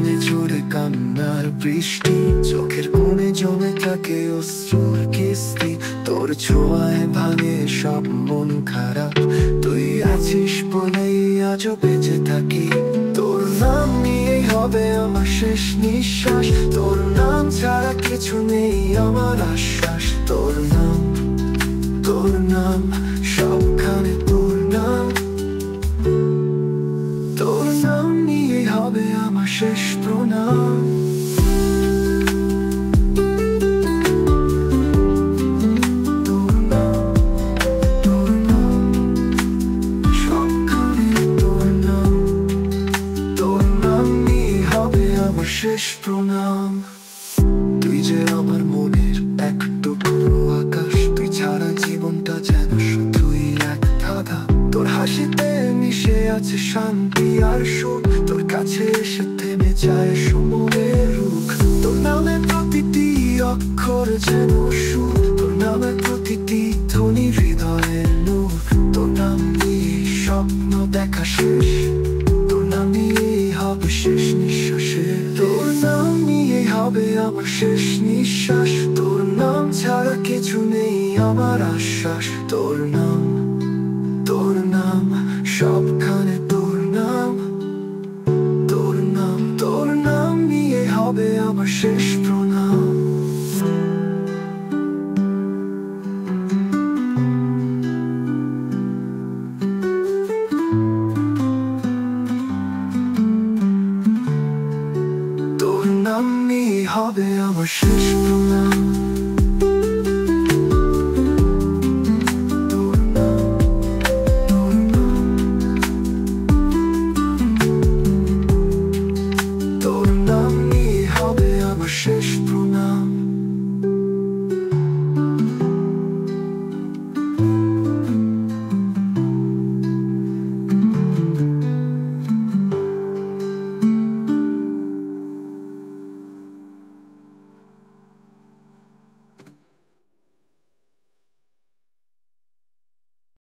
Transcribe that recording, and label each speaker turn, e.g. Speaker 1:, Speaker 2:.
Speaker 1: মনে ঝরে কান্নার বৃষ্টি, চোখের কোণে জমে থাকে অশ্রুর কিস্তি। তোর ছোঁয়ায় ভাঙে সব মন খারাপ, তুই আছিস বলেই আজও বেঁচে থাকি। তোর নাম নিয়েই হবে আমার শেষ নিঃশ্বাস, তোর নাম ছাড়া কিছু নেই আমার আশ্বাস। তোর নাম, তোর নাম, সবখানে তোর নাম। তোর নাম নিয়েই হবে আমার শেষ প্রণাম। তোর নাম, তোর নাম, সবখানে তোর নাম। তোর নাম নিয়েই হবে আমার শেষ প্রণাম। তুই যে আমার মনের এক টুকরো আকাশ, তুই ছাড়া জীবনটা যেন শুধুই এক ধাঁধা। তোর হাসিতে মিশে আছে শান্তি আর সুখ, তোর কাছে এসে থেমে যায় সময়ের রুখ। তোর নামে প্রতিটি অক্ষর যেন সুর, তোর নামে প্রতিটি ধ্বনি হৃদয়ের নূর। তোর নাম নিয়ে স্বপ্ন দেখা শেষ, তোর নাম নিয়েই হবে শেষ নিঃশ্বাসে। তোর নাম নিয়েই হবে আমার শেষ নিঃশ্বাস, তোর নাম ছাড়া কিছু নেই আমার আশ্বাস। তোর নাম, তোর নাম, সবখানে তোর নাম। তোর নাম, তোর নাম নিয়ে হবে আমার শেষ প্রণাম। তোর নাম নিয়ে হবে আমার শেষ প্রণাম।